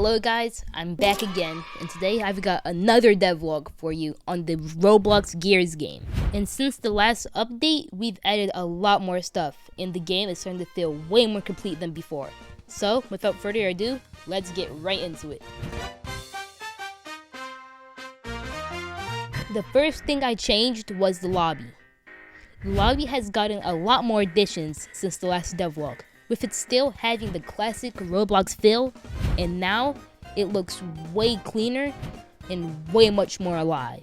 Hello guys, I'm back again, and today I've got another devlog for you on the Roblox Gearz game. And since the last update, we've added a lot more stuff, and the game is starting to feel way more complete than before. So, without further ado, let's get right into it. The first thing I changed was the lobby. The lobby has gotten a lot more additions since the last devlog, with it still having the classic Roblox feel, and now it looks way cleaner and way much more alive.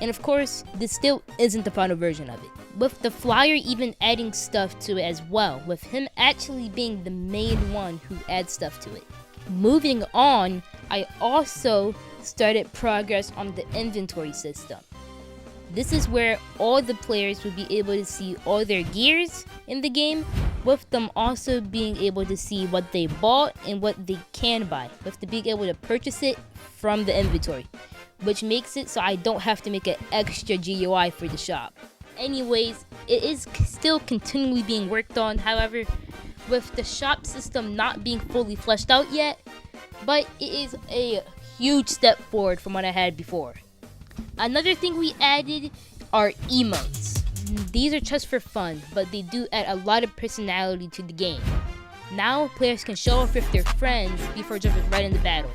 And of course, this still isn't the final version of it, with the flyer even adding stuff to it as well, with him actually being the main one who adds stuff to it. Moving on, I also started progress on the inventory system. This is where all the players will be able to see all their gears in the game, with them also being able to see what they bought and what they can buy, with them being able to purchase it from the inventory, which makes it so I don't have to make an extra GUI for the shop. Anyways, it is still continually being worked on, however, with the shop system not being fully fleshed out yet, but it is a huge step forward from what I had before. Another thing we added are emotes. These are just for fun, but they do add a lot of personality to the game. Now players can show off with their friends before jumping right into battle,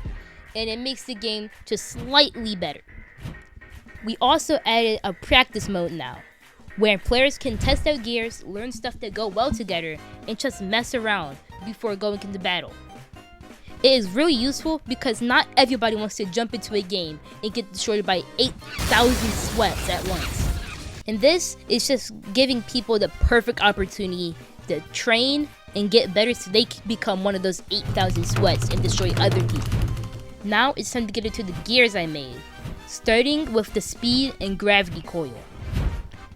and it makes the game just slightly better. We also added a practice mode now, where players can test out gears, learn stuff that go well together, and just mess around before going into battle. It is really useful because not everybody wants to jump into a game and get destroyed by 8,000 sweats at once. And this is just giving people the perfect opportunity to train and get better so they can become one of those 8,000 sweats and destroy other people. Now it's time to get into the gears I made, starting with the speed and gravity coil.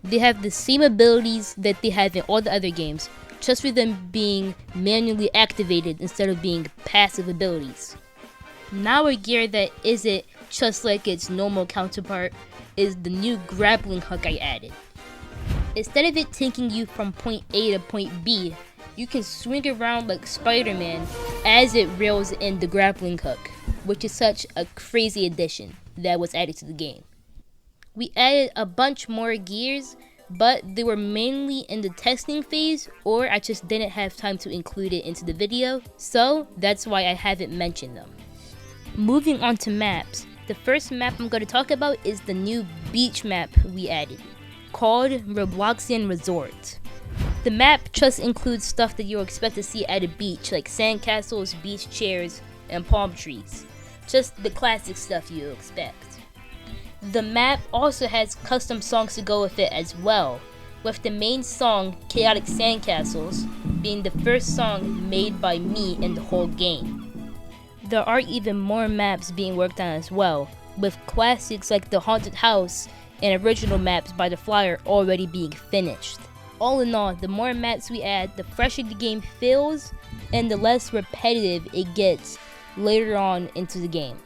They have the same abilities that they have in all the other games, just with them being manually activated instead of being passive abilities. Now a gear that isn't just like its normal counterpart is the new grappling hook I added. Instead of it taking you from point A to point B, you can swing around like Spider-Man as it reels in the grappling hook, which is such a crazy addition that was added to the game. We added a bunch more gears, but they were mainly in the testing phase, or I just didn't have time to include it into the video, so that's why I haven't mentioned them. Moving on to maps, the first map I'm going to talk about is the new beach map we added, called Robloxian Resort. The map just includes stuff that you'll expect to see at a beach, like sandcastles, beach chairs, and palm trees. Just the classic stuff you'll expect. The map also has custom songs to go with it as well, with the main song, Chaotic Sandcastles, being the first song made by me in the whole game. There are even more maps being worked on as well, with classics like the Haunted House and original maps by the flyer already being finished. All in all, the more maps we add, the fresher the game feels and the less repetitive it gets later on into the game.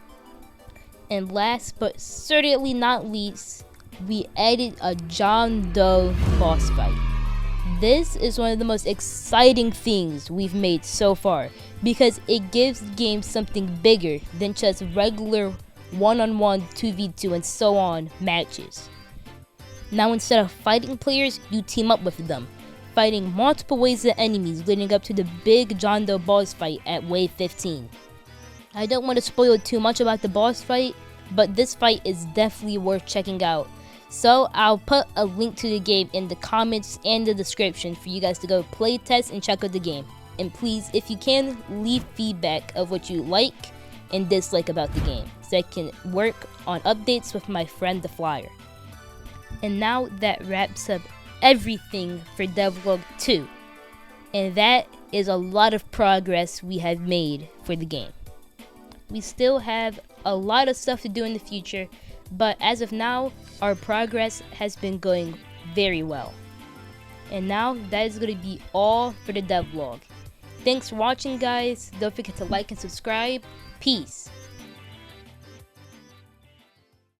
And last but certainly not least, we added a John Doe boss fight. This is one of the most exciting things we've made so far, because it gives the game something bigger than just regular one-on-one, 2v2 and so on matches. Now instead of fighting players, you team up with them, fighting multiple waves of enemies leading up to the big John Doe boss fight at wave 15. I don't want to spoil too much about the boss fight, but this fight is definitely worth checking out. So I'll put a link to the game in the comments and the description for you guys to go play test and check out the game. And please, if you can, leave feedback of what you like and dislike about the game, so I can work on updates with my friend the Flyer. And now that wraps up everything for Devlog 2. And that is a lot of progress we have made for the game. We still have a lot of stuff to do in the future, but as of now, our progress has been going very well. And now, that is going to be all for the devlog. Thanks for watching, guys. Don't forget to like and subscribe. Peace.